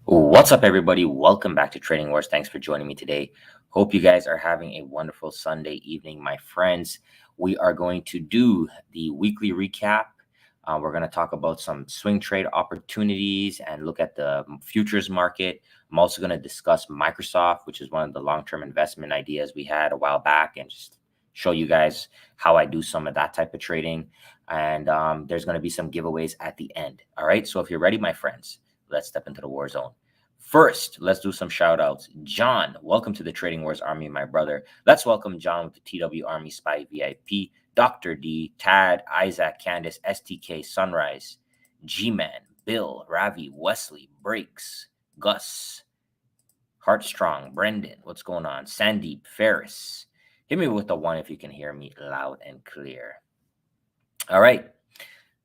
What's up, everybody? Welcome back to TradingWarz. Thanks for joining me today. Hope you guys are having a wonderful Sunday evening, my friends. We are going to do the weekly recap. We're going to talk about some swing trade opportunities and look at the futures market. I'm also going to discuss Microsoft, which is one of the long-term investment ideas we had a while back, and just show you guys how I do some of that type of trading. And there's going to be some giveaways at the end. All right. So if you're ready, my friends, let's step into the war zone. First, let's do some shout outs. John, welcome to the TradingWarz Army, my brother. Let's welcome John with the TW Army Spy VIP, Dr. D, Tad, Isaac, Candace, STK, Sunrise, G-Man, Bill, Ravi, Wesley, Breaks, Gus, Heartstrong, Brendan, what's going on? Sandeep, Ferris. Hit me with the one if you can hear me loud and clear. All right.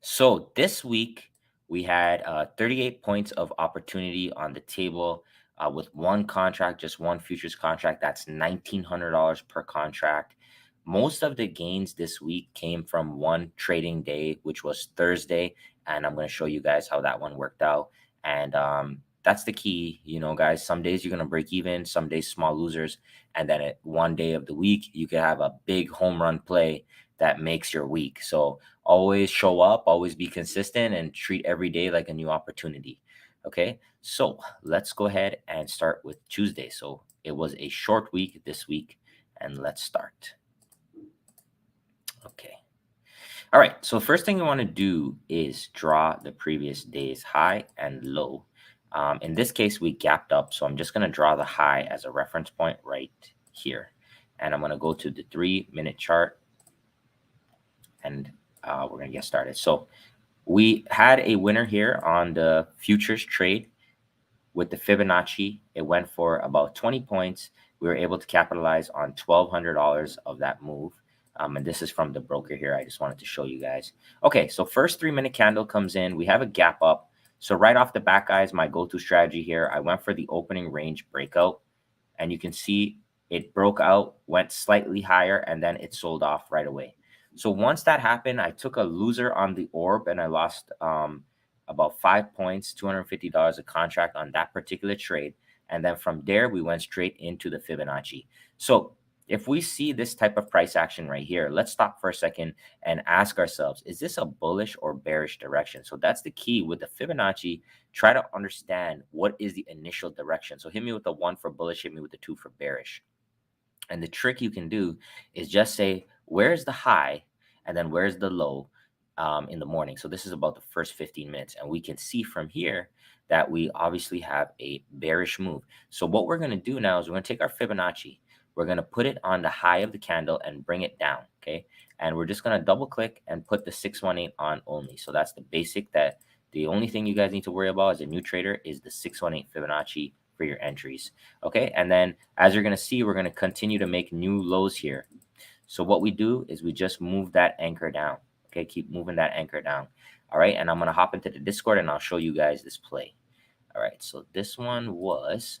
So this week, we had 38 points of opportunity on the table with one contract, just one futures contract. That's $1,900 per contract. Most of the gains this week came from one trading day, which was Thursday. And I'm going to show you guys how that one worked out. And that's the key, guys. Some days you're going to break even, some days small losers. And then at one day of the week, you can have a big home run play that makes your week. So always show up, always be consistent, and treat every day like a new opportunity. Okay, so let's go ahead and start with Tuesday. So it was a short week this week, and let's start. Okay. All right, so first thing we want to do is draw the previous day's high and low. In this case, we gapped up, so I'm just going to draw the high as a reference point right here. And I'm going to go to the 3-minute chart, and we're going to get started. So we had a winner here on the futures trade with the Fibonacci. It went for about 20 points. We were able to capitalize on $1,200 of that move. And this is from the broker here. I just wanted to show you guys. Okay, so first 3-minute candle comes in. We have a gap up. So right off the bat, guys, my go-to strategy here, I went for the opening range breakout. And you can see it broke out, went slightly higher, and then it sold off right away. So once that happened, I took a loser on the orb, and I lost about 5 points, $250 a contract on that particular trade. And then from there, we went straight into the Fibonacci. So if we see this type of price action right here, let's stop for a second and ask ourselves, is this a bullish or bearish direction? So that's the key with the Fibonacci. Try to understand what is the initial direction. So hit me with the 1 for bullish, hit me with the 2 for bearish. And the trick you can do is just say, where's the high and then where's the low in the morning? So this is about the first 15 minutes. And we can see from here that we obviously have a bearish move. So what we're going to do now is we're going to take our Fibonacci. We're going to put it on the high of the candle and bring it down. Okay. And we're just going to double click and put the 618 on only. So that's the basic. That the only thing you guys need to worry about as a new trader is the 618 Fibonacci for your entries. Okay. And then as you're going to see, we're going to continue to make new lows here. So what we do is we just move that anchor down. Okay. Keep moving that anchor down. All right. And I'm going to hop into the Discord and I'll show you guys this play. All right. So this one was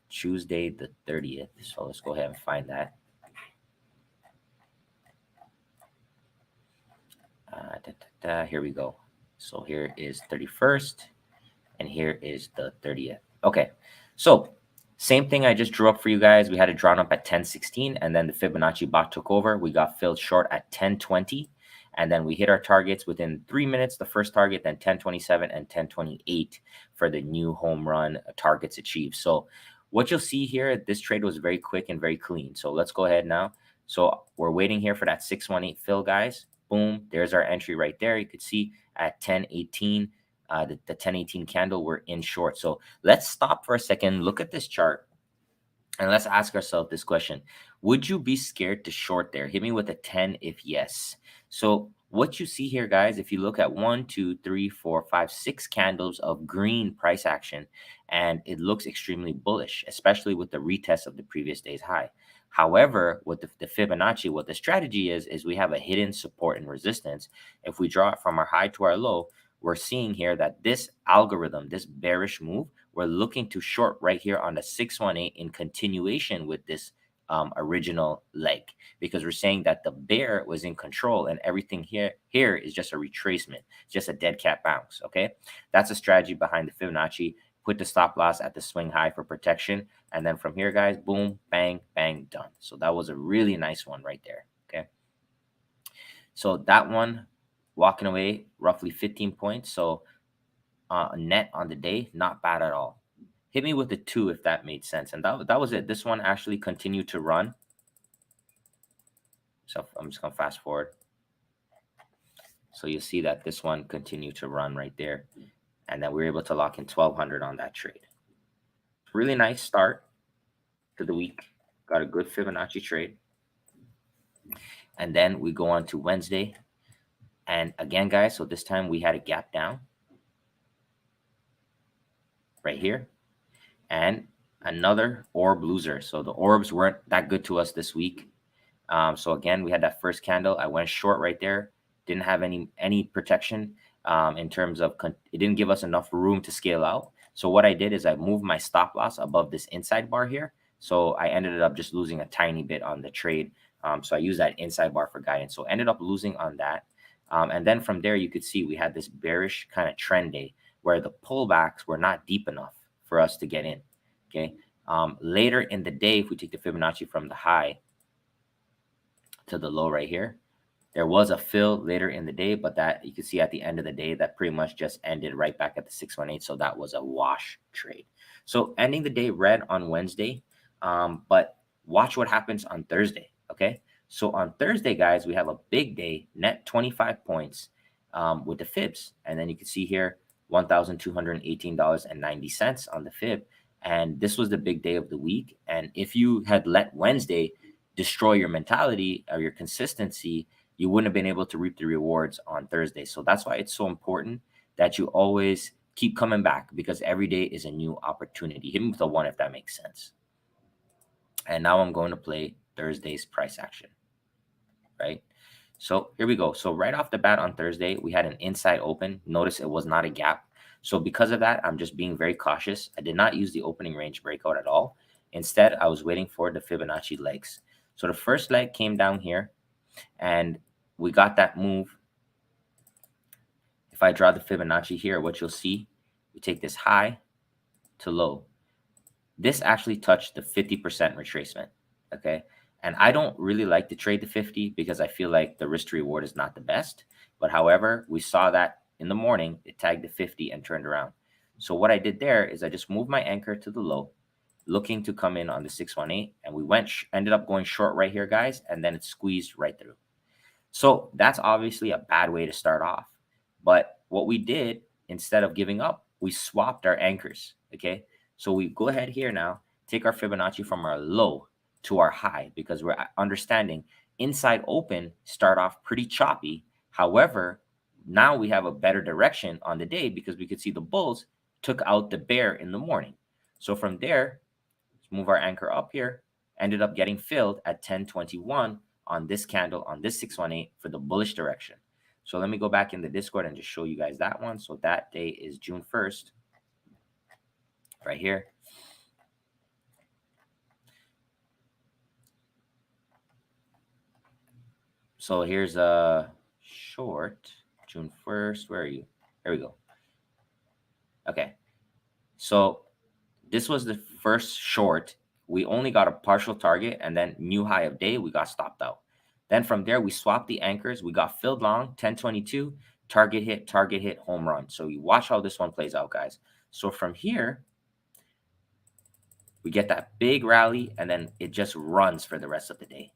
Tuesday the 30th. So let's go ahead and find that. Here we go. So here is 31st and here is the 30th. Okay. So same thing I just drew up for you guys. We had it drawn up at 10:16 and then the Fibonacci bot took over. We got filled short at 10:20 and then we hit our targets within 3 minutes. The first target, then 10:27 and 10:28 for the new home run targets achieved. So what you'll see here, this trade was very quick and very clean. So let's go ahead now. So we're waiting here for that 618 fill, guys. Boom. There's our entry right there. You could see at 10:18. The 1018 candle, we're in short. So let's stop for a second, look at this chart, and let's ask ourselves this question. Would you be scared to short there? Hit me with a 10 if yes. So what you see here, guys, if you look at 1, 2, 3, 4, 5, 6 candles of green price action, and it looks extremely bullish, especially with the retest of the previous day's high. However, with the Fibonacci, what the strategy is we have a hidden support and resistance. If we draw it from our high to our low, we're seeing here that this algorithm, this bearish move, we're looking to short right here on the 618 in continuation with this original leg, because we're saying that the bear was in control and everything here is just a retracement, just a dead cat bounce. Okay, that's a strategy behind the Fibonacci. put the stop loss at the swing high for protection. And then from here, guys, boom, bang, bang, done. So that was a really nice one right there. Okay. So that one, walking away roughly 15 points. So net on the day, not bad at all. Hit me with the 2 if that made sense. And that was it. This one actually continued to run. So I'm just going to fast forward. So you see that this one continued to run right there. And then we were able to lock in 1,200 on that trade. Really nice start to the week. Got a good Fibonacci trade. And then we go on to Wednesday. And again, guys, so this time we had a gap down right here. And another orb loser. So the orbs weren't that good to us this week. So again, we had that first candle. I went short right there. Didn't have any protection in terms of it didn't give us enough room to scale out. So what I did is I moved my stop loss above this inside bar here. So I ended up just losing a tiny bit on the trade. So I used that inside bar for guidance. So ended up losing on that. And then from there, you could see we had this bearish kind of trend day where the pullbacks were not deep enough for us to get in. Okay. Later in the day, if we take the Fibonacci from the high to the low right here, there was a fill later in the day, but that you can see at the end of the day that pretty much just ended right back at the 618. So that was a wash trade. So ending the day red on Wednesday, but watch what happens on Thursday. Okay. So on Thursday, guys, we have a big day, net 25 points with the fibs. And then you can see here, $1,218.90 on the fib. And this was the big day of the week. And if you had let Wednesday destroy your mentality or your consistency, you wouldn't have been able to reap the rewards on Thursday. So that's why it's so important that you always keep coming back, because every day is a new opportunity. Hit me with a 1 if that makes sense. And now I'm going to play Thursday's price action, right? So here we go. So right off the bat on Thursday, we had an inside open. Notice it was not a gap. So because of that, I'm just being very cautious. I did not use the opening range breakout at all. Instead, I was waiting for the Fibonacci legs. So the first leg came down here and we got that move. If I draw the Fibonacci here, what you'll see, we take this high to low. This actually touched the 50% retracement, okay? And I don't really like to trade the 50 because I feel like the risk to reward is not the best. But however, we saw that in the morning, it tagged the 50 and turned around. So what I did there is I just moved my anchor to the low, looking to come in on the 618, and we ended up going short right here, guys, and then it squeezed right through. So that's obviously a bad way to start off. But what we did, instead of giving up, we swapped our anchors, okay? So we go ahead here now, take our Fibonacci from our low to our high, because we're understanding inside open start off pretty choppy. However, now we have a better direction on the day because we could see the bulls took out the bear in the morning. So from there, let's move our anchor up here, ended up getting filled at 1021 on this candle on this 618 for the bullish direction. So let me go back in the Discord and just show you guys that one. So that day is June 1st, right here. So here's a short, June 1st. Where are you? Here we go. Okay. So this was the first short. We only got a partial target, and then new high of day, we got stopped out. Then from there, we swapped the anchors. We got filled long, 1022, target hit, home run. So you watch how this one plays out, guys. So from here, we get that big rally, and then it just runs for the rest of the day.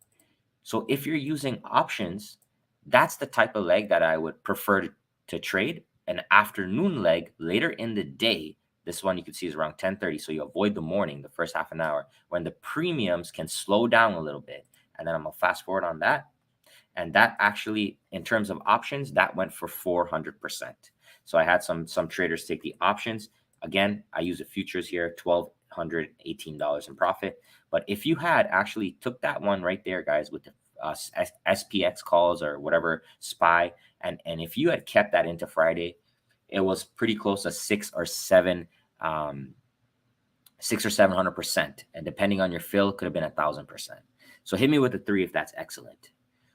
So if you're using options, that's the type of leg that I would prefer to trade. An afternoon leg later in the day. This one you can see is around 10:30. So you avoid the morning, the first half an hour, when the premiums can slow down a little bit. And then I'm going to fast forward on that. And that actually, in terms of options, that went for 400%. So I had some traders take the options. Again, I use the futures here, $1,218 in profit. But if you had actually took that one right there, guys, with the SPX calls or whatever, SPY, and if you had kept that into Friday, it was pretty close to 6 or 700%. And depending on your fill, it could have been 1,000%. So hit me with a 3 if that's excellent.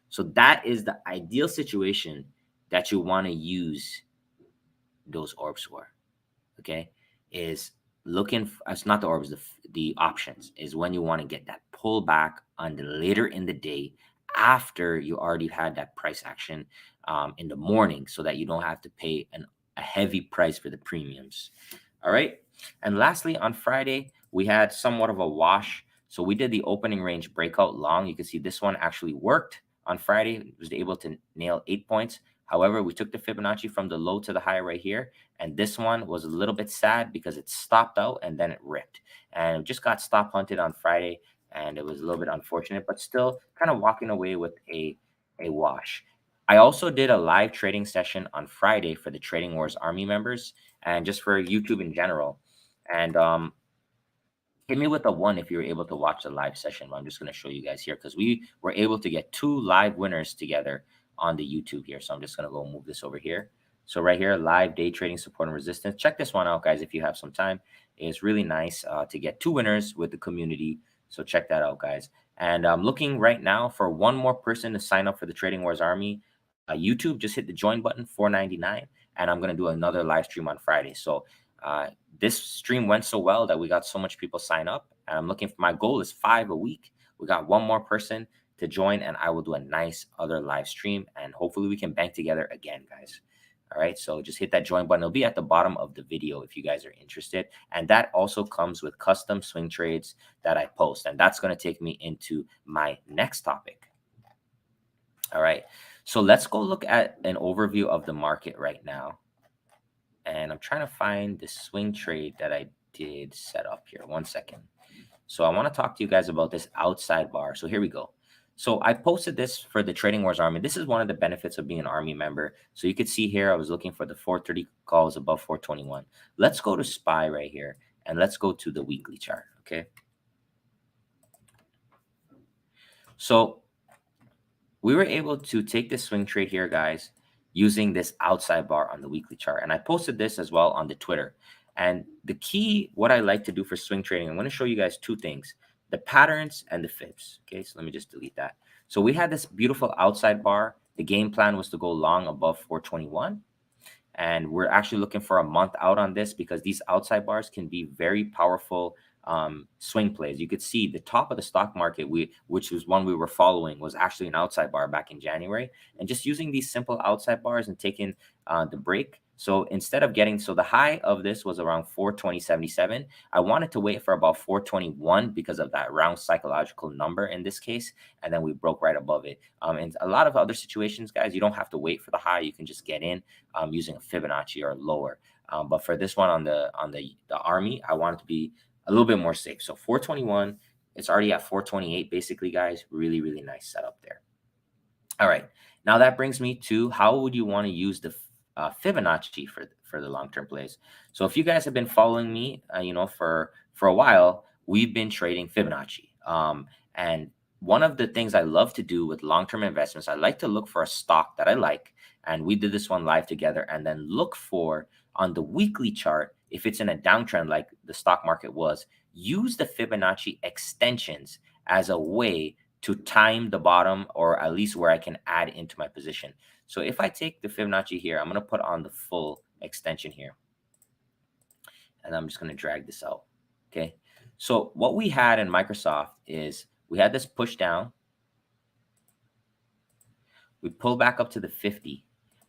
So that is the ideal situation that you want to use those orbs for, okay? Is it's not the orbs, the options is when you want to get that pullback on the later in the day after you already had that price action in the morning, so that you don't have to pay a heavy price for the premiums. All right. And lastly, on Friday, we had somewhat of a wash. So we did the opening range breakout long. You can see this one actually worked on Friday. It was able to nail 8 points. However, we took the Fibonacci from the low to the high right here. And this one was a little bit sad because it stopped out and then it ripped. And it just got stop hunted on Friday. And it was a little bit unfortunate, but still kind of walking away with a wash. I also did a live trading session on Friday for the TradingWarz Army members and just for YouTube in general. And hit me with a 1 if you were able to watch the live session. I'm just going to show you guys here because we were able to get 2 live winners together on the YouTube here. So I'm just going to go move this over here. So right here, live day trading support and resistance. Check this one out, guys, if you have some time. It's really nice to get 2 winners with the community. So check that out, guys. And I'm looking right now for 1 more person to sign up for the TradingWarz Army. YouTube, just hit the join button, $4.99. And I'm going to do another live stream on Friday. So this stream went so well that we got so much people sign up, and I'm looking for, my goal is 5 a week. We got 1 more person to join, and I will do a nice other live stream, and hopefully we can bank together again, guys. All right, so just hit that join button. It'll be at the bottom of the video if you guys are interested, and that also comes with custom swing trades that I post, and that's going to take me into my next topic. All right, so let's go look at an overview of the market right now. And I'm trying to find the swing trade that I did set up here. 1 second. So I want to talk to you guys about this outside bar. So here we go. So I posted this for the TradingWarz Army. This is one of the benefits of being an Army member. So you could see here, I was looking for the 430 calls above 421. Let's go to SPY right here, and let's go to the weekly chart, okay? So we were able to take this swing trade here, guys, using this outside bar on the weekly chart. And I posted this as well on the Twitter. And the key, what I like to do for swing trading, I'm going to show you guys 2 things, the patterns and the fibs. Okay, so let me just delete that. So we had this beautiful outside bar. The game plan was to go long above 421. And we're actually looking for a month out on this because these outside bars can be very powerful swing plays. You could see the top of the stock market, which was one we were following, was actually an outside bar back in January. And just using these simple outside bars and taking the break. So instead of getting, so the high of this was around 420.77. I wanted to wait for about 421 because of that round psychological number in this case. And then we broke right above it. In a lot of other situations, guys, you don't have to wait for the high. You can just get in using a Fibonacci or lower. But for this one on the Army, I wanted to be a little bit more safe. So 421, it's already at 428 basically, guys. Really, really nice setup there. All right. Now that brings me to how would you want to use the Fibonacci for the long-term plays. So if you guys have been following me, for a while, we've been trading Fibonacci. And one of the things I love to do with long-term investments, I like to look for a stock that I like. And we did this one live together, and then look for on the weekly chart, if it's in a downtrend like the stock market was, use the Fibonacci extensions as a way to time the bottom, or at least where I can add into my position. So if I take the Fibonacci here, I'm going to put on the full extension here. And I'm just going to drag this out. Okay. So what we had in Microsoft is we had this push down. We pulled back up to the 50,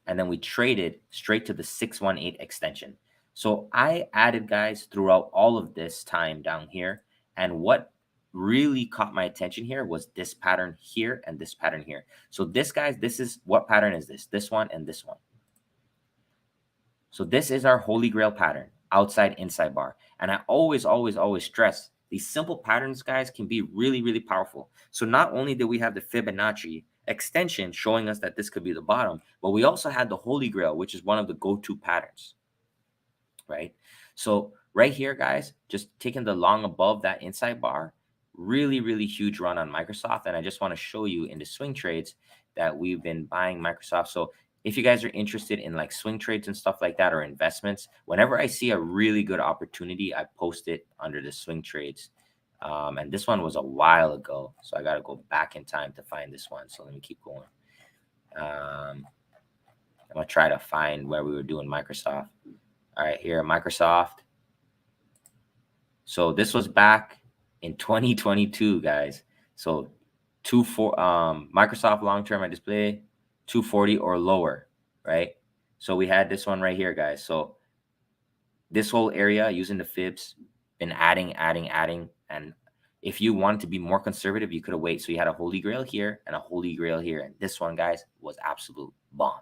and then we traded straight to the 618 extension. So I added, guys, throughout all of this time down here. And what really caught my attention here was this pattern here and this pattern here. So this, guys, this is, what pattern is this? This one and this one. So this is our holy grail pattern, outside inside bar. And I always stress these simple patterns, guys, can be really, really powerful. So not only did we have the Fibonacci extension showing us that this could be the bottom, but we also had the holy grail, which is one of the go-to patterns, right? So right here, guys, just taking the long above that inside bar, really, really huge run on Microsoft. And I just want to show you in the swing trades that we've been buying Microsoft. So if you guys are interested in like swing trades and stuff like that, or investments, whenever I see a really good opportunity, I post it under the swing trades. And this one was a while ago, so I got to go back in time to find this one. So let me keep going. I'm going to try to find where we were doing Microsoft. All right, here, Microsoft. So this was back in 2022, guys. So Microsoft long-term I display 240 or lower, right? So we had this one right here, guys. So this whole area using the fibs, been adding. And if you wanted to be more conservative, you could have waited. So you had a holy grail here and a holy grail here. And this one, guys, was absolute bomb.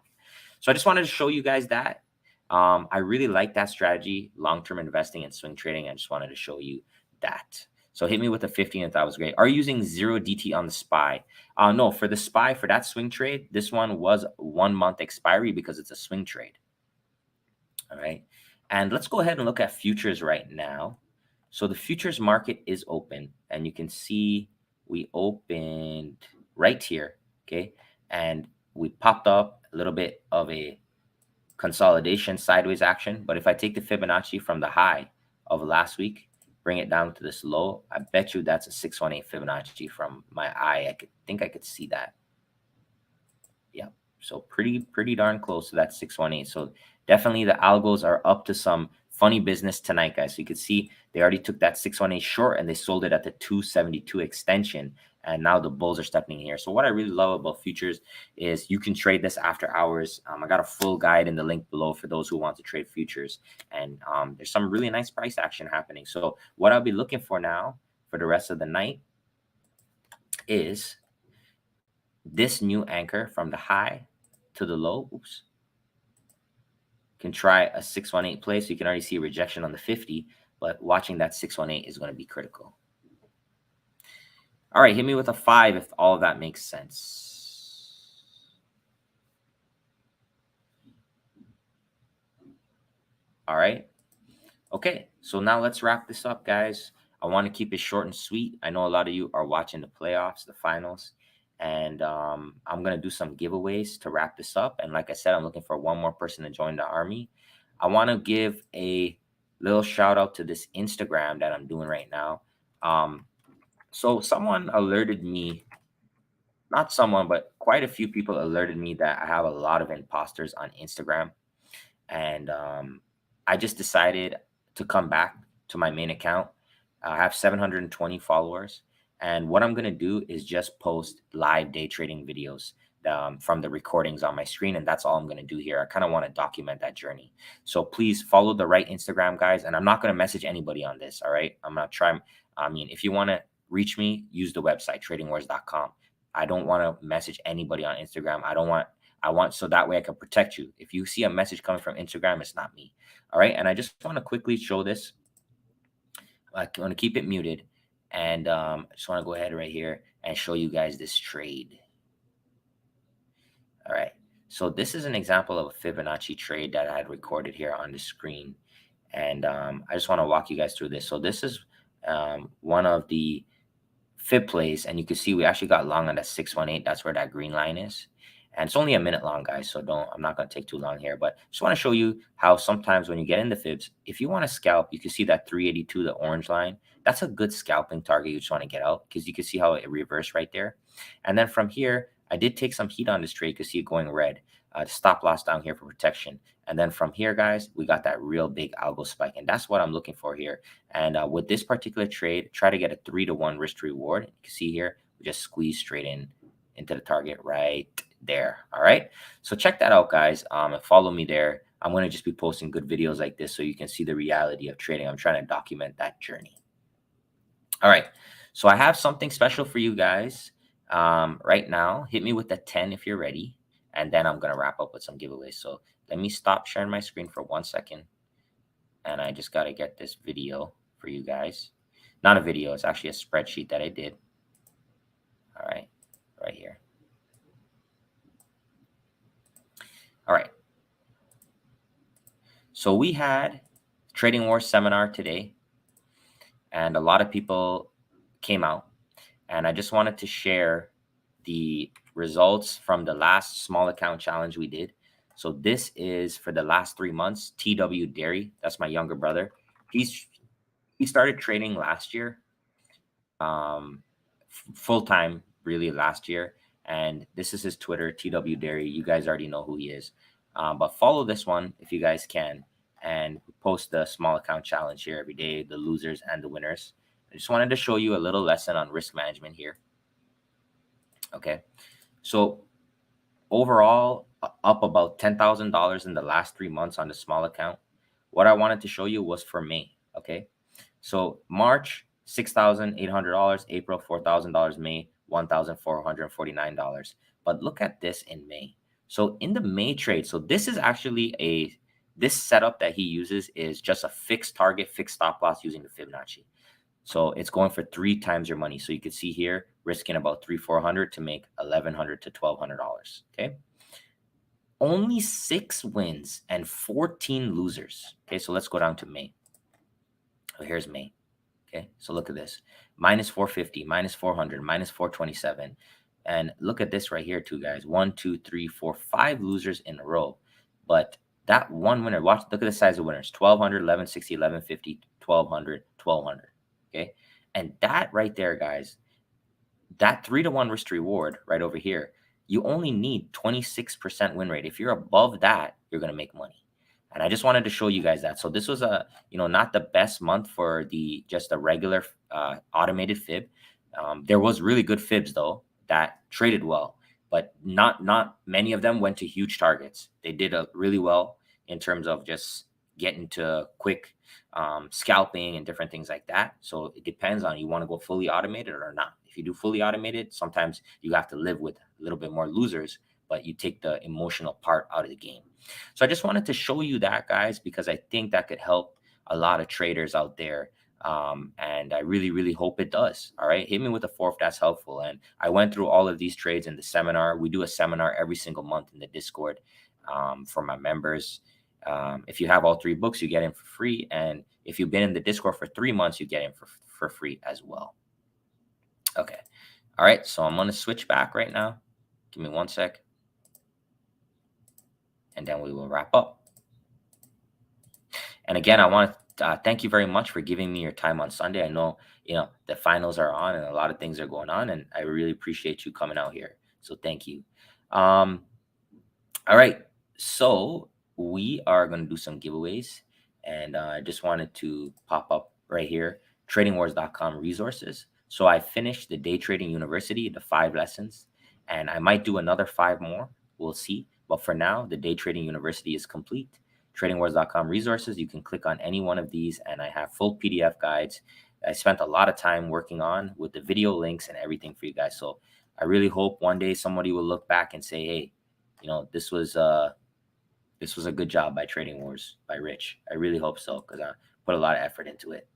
So I just wanted to show you guys that. I really like that strategy, long-term investing and swing trading. I just wanted to show you that. So hit me with a 15 if that was great. Are you using 0 DT on the SPY? No, for the SPY, for that swing trade, this one was 1 month expiry because it's a swing trade. All right. And let's go ahead and look at futures right now. So the futures market is open, and you can see we opened right here. Okay. And we popped up a little bit of a consolidation sideways action. But if I take the Fibonacci from the high of last week, bring it down to this low, I bet you that's a 618 Fibonacci from my eye. I think I could see that. Yeah. So pretty darn close to that 618. So definitely the algos are up to some funny business tonight, guys. So you can see they already took that 618 short and they sold it at the 272 extension. And now the bulls are stepping in here. So what I really love about futures is you can trade this after hours. I got a full guide in the link below for those who want to trade futures. And there's some really nice price action happening. So what I'll be looking for now for the rest of the night is this new anchor from the high to the low. Oops. Can try a 618 play. So you can already see rejection on the 50, but watching that 618 is going to be critical. All right, hit me with a 5 if all of that makes sense. All right. Okay, so now let's wrap this up, guys. I want to keep it short and sweet. I know a lot of you are watching the playoffs, the finals, and I'm going to do some giveaways to wrap this up. And like I said, I'm looking for one more person to join the army. I want to give a little shout out to this Instagram that I'm doing right now. So someone alerted me, not someone, but quite a few people alerted me that I have a lot of imposters on Instagram. And I just decided to come back to my main account. I have 720 followers. And what I'm going to do is just post live day trading videos from the recordings on my screen. And that's all I'm going to do here. I kind of want to document that journey. So please follow the right Instagram, guys. And I'm not going to message anybody on this. All right. I'm going to try. I mean, if you want to reach me, use the website, tradingwarz.com. I don't want to message anybody on Instagram. I want so that way I can protect you. If you see a message coming from Instagram, it's not me. All right. And I just want to quickly show this. I want to keep it muted. And I just want to go ahead right here and show you guys this trade. All right. So this is an example of a Fibonacci trade that I had recorded here on the screen. And I just want to walk you guys through this. So this is one of the fib plays. And you can see we actually got long on that 618. That's where that green line is. And it's only a minute long, guys. So I'm not going to take too long here. But just want to show you how sometimes when you get into fibs, if you want to scalp, you can see that 382, the orange line. That's a good scalping target you just want to get out because you can see how it reversed right there. And then from here, I did take some heat on this trade. You can see it going red. Stop loss down here for protection. And then from here, guys, we got that real big algo spike. And that's what I'm looking for here. And with this particular trade, try to get a 3-to-1 risk to reward. You can see here, we just squeeze straight into the target right there. All right. So check that out, guys. And follow me there. I'm going to just be posting good videos like this so you can see the reality of trading. I'm trying to document that journey. All right. So I have something special for you guys right now. Hit me with the 10 if you're ready. And then I'm going to wrap up with some giveaways. So let me stop sharing my screen for 1 second. And I just got to get this video for you guys. Not a video. It's actually a spreadsheet that I did. All right. Right here. All right. So we had TradingWarz seminar today. And a lot of people came out. And I just wanted to share the results from the last small account challenge we did. So this is for the last 3 months. TW Dairy, that's my younger brother. He started trading last year, full-time really last year. And this is his Twitter, TW Dairy. You guys already know who he is. But follow this one if you guys can. and we post the small account challenge here every day, the losers and the winners. I just wanted to show you a little lesson on risk management here. Okay, so overall, up about $10,000 in the last 3 months on the small account. What I wanted to show you was for May. Okay, so March, $6,800, April, $4,000, May, $1,449. But look at this in May. So in the May trade, so this is actually this setup that he uses is just a fixed target, fixed stop loss using the Fibonacci. So it's going for 3 times your money. So you can see here, risking about $300-400 to make $1,100 to $1,200. Okay. Only 6 wins and 14 losers. Okay. So let's go down to May. So here's May. Okay. So look at this, minus 450, minus 400, minus 427. And look at this right here too, guys. 1, 2, 3, 4, 5 losers in a row. But that one winner, look at the size of winners, 1,200, 1160, 1150, 1,200, 1,200. Okay. And that right there, guys, that 3-to-1 risk to reward right over here, you only need 26% win rate. If you're above that, you're going to make money. And I just wanted to show you guys that. So this was not the best month for just a regular automated fib. There was really good fibs though that traded well, but not many of them went to huge targets. They did really well in terms of just getting to quick scalping and different things like that. So it depends on you want to go fully automated or not. If you do fully automated, sometimes you have to live with a little bit more losers, but you take the emotional part out of the game. So I just wanted to show you that, guys, because I think that could help a lot of traders out there. And I really, really hope it does. All right. Hit me with a 4 if that's helpful. And I went through all of these trades in the seminar. We do a seminar every single month in the Discord for my members. If you have all 3 books, you get in for free. And if you've been in the Discord for 3 months, you get in for free as well. Okay. All right. So I'm going to switch back right now. Give me 1 sec. And then we will wrap up. And again, I want to thank you very much for giving me your time on Sunday. I know, the finals are on and a lot of things are going on, and I really appreciate you coming out here. So thank you. All right. So we are going to do some giveaways, and I just wanted to pop up right here, TradingWarz.com resources. So I finished the Day Trading University, the 5 lessons, and I might do another 5 more. We'll see. But for now, the Day Trading University is complete. TradingWarz.com resources. You can click on any one of these, and I have full PDF guides. I spent a lot of time working on with the video links and everything for you guys. So I really hope one day somebody will look back and say, hey, this was a good job by TradingWarz, by Rich. I really hope so, because I put a lot of effort into it.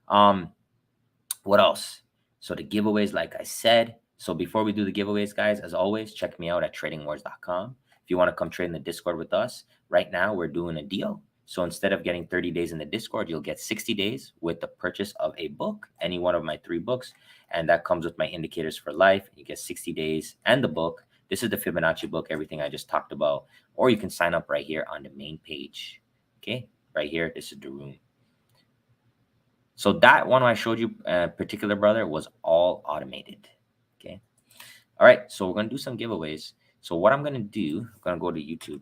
What else? So the giveaways, like I said. So before we do the giveaways, guys, as always, check me out at TradingWarz.com. If you want to come trade in the Discord with us, right now we're doing a deal. So instead of getting 30 days in the Discord, you'll get 60 days with the purchase of a book, any one of my 3 books. And that comes with my indicators for life. You get 60 days and the book. This is the Fibonacci book, everything I just talked about. Or you can sign up right here on the main page. Okay, right here, this is the room. So that one I showed you, particular brother, was all automated. Okay. All right, so we're going to do some giveaways. So what I'm going to do, I'm going to go to YouTube.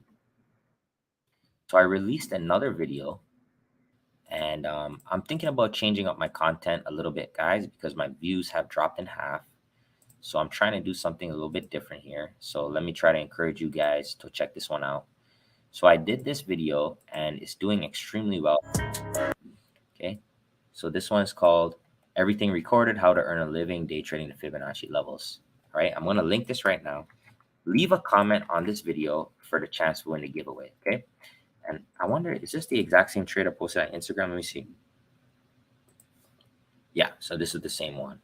So I released another video, and I'm thinking about changing up my content a little bit, guys, because my views have dropped in half. So I'm trying to do something a little bit different here. So let me try to encourage you guys to check this one out. So I did this video, and it's doing extremely well. Okay. So this one is called Everything Recorded, How to Earn a Living Day Trading the Fibonacci Levels. All right. I'm going to link this right now. Leave a comment on this video for the chance to win the giveaway. Okay. And I wonder, is this the exact same trade I posted on Instagram? Let me see. Yeah. So this is the same one.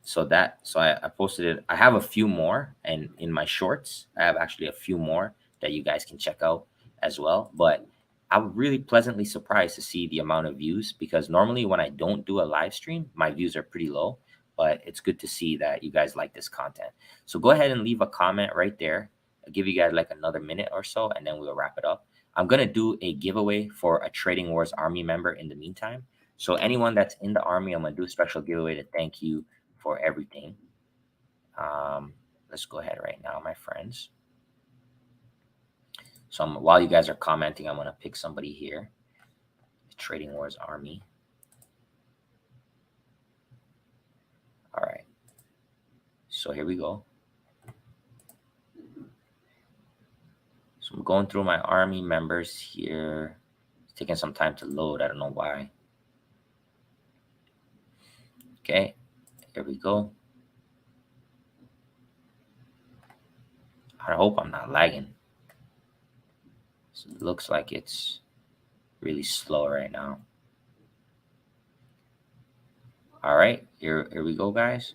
So I posted it. I have a few more, and in my shorts, I have actually a few more that you guys can check out as well. But I'm really pleasantly surprised to see the amount of views, because normally when I don't do a live stream, my views are pretty low. But it's good to see that you guys like this content. So go ahead and leave a comment right there. I'll give you guys like another minute or so, and then we'll wrap it up. I'm going to do a giveaway for a TradingWarz Army member in the meantime. So anyone that's in the Army, I'm going to do a special giveaway to thank you for everything. Let's go ahead right now, my friends. So while you guys are commenting, I'm going to pick somebody here. TradingWarz Army. All right. So here we go. So I'm going through my Army members here. It's taking some time to load. I don't know why. Okay. Here we go. I hope I'm not lagging. So it looks like it's really slow right now. All right, here we go, guys.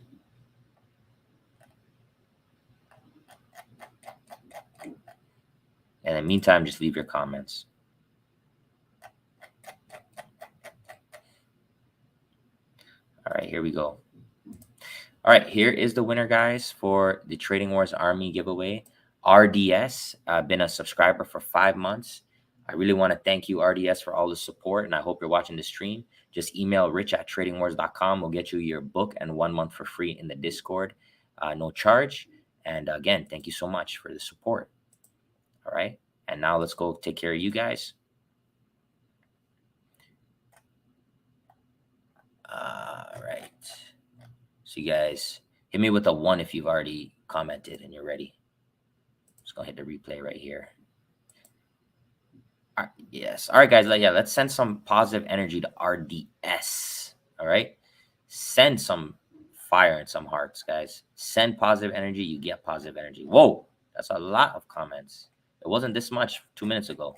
And in the meantime, just leave your comments. All right, here we go. All right, here is the winner, guys, for the TradingWarz Army giveaway. RDS, been a subscriber for 5 months. I really want to thank you, RDS, for all the support, and I hope you're watching the stream. Just email rich@tradingwarz.com. We'll get you your book and 1 month for free in the Discord, no charge. And again, thank you so much for the support. All right, and now let's go take care of you guys. All right. So you guys hit me with a 1 if you've already commented and you're ready. Just gonna hit the replay right here. All right, yes. All right, guys. Let's send some positive energy to RDS. All right. Send some fire and some hearts, guys. Send positive energy. You get positive energy. Whoa, that's a lot of comments. It wasn't this much 2 minutes ago.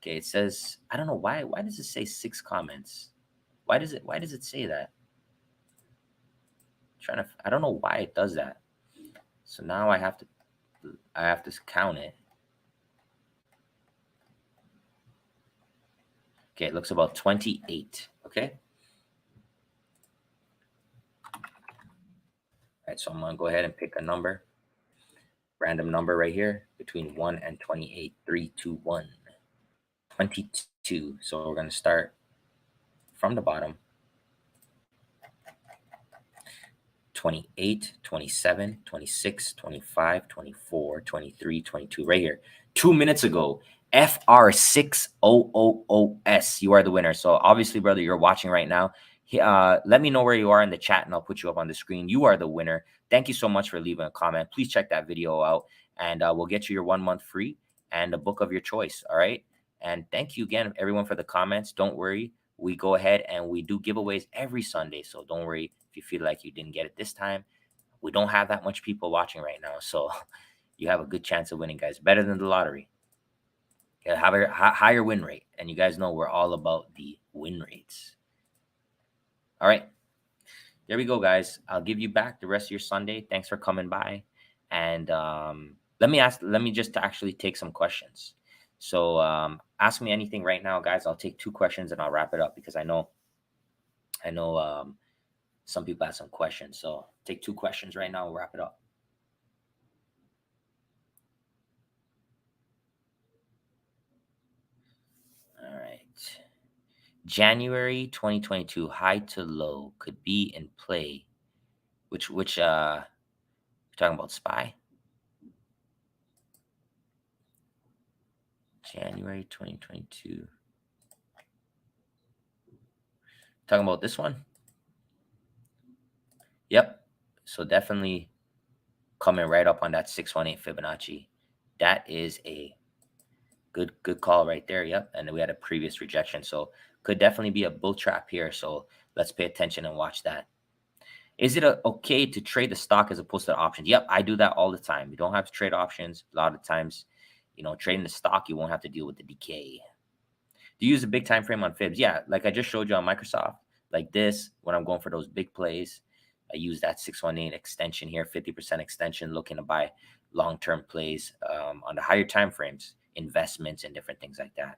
Okay, it says, I don't know why. Why does it say 6 comments? Why does it say that? I don't know why it does that. So now I have to count it. Okay, it looks about 28. Okay. All right, so I'm gonna go ahead and pick a number. Random number right here between 1 and 28. 3, 2, 1. 22. So we're gonna start from the bottom. 28, 27, 26, 25, 24, 23, 22, right here. 2 minutes ago, FR600OS, you are the winner. So obviously, brother, you're watching right now. Let me know where you are in the chat and I'll put you up on the screen. You are the winner. Thank you so much for leaving a comment. Please check that video out and we'll get you your 1 month free and a book of your choice. All right. And thank you again, everyone, for the comments. Don't worry. We go ahead and we do giveaways every Sunday. So don't worry if you feel like you didn't get it this time. We don't have that much people watching right now. So you have a good chance of winning, guys. Better than the lottery. Have a higher win rate. And you guys know we're all about the win rates. All right. There we go, guys. I'll give you back the rest of your Sunday. Thanks for coming by. And let me just actually take some questions. So ask me anything right now, guys. I'll take 2 questions and I'll wrap it up because I know some people have some questions. So take 2 questions right now. We'll wrap it up. All right. January 2022 high to low could be in play. Which you're talking about SPY? January 2022. Talking about this one? Yep. So definitely coming right up on that 618 Fibonacci. That is a good call right there. Yep. And we had a previous rejection. So could definitely be a bull trap here. So let's pay attention and watch that. Is it okay to trade the stock as opposed to options? Yep. I do that all the time. You don't have to trade options. A lot of times, trading the stock, you won't have to deal with the decay. Do you use a big time frame on fibs? Yeah, like I just showed you on Microsoft, like this, when I'm going for those big plays, I use that 618 extension here, 50% extension, looking to buy long-term plays on the higher time frames, investments and different things like that.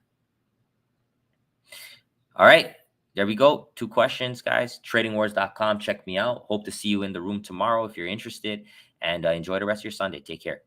All right, there we go. 2 questions, guys. TradingWarz.com. Check me out. Hope to see you in the room tomorrow if you're interested, and enjoy the rest of your Sunday. Take care.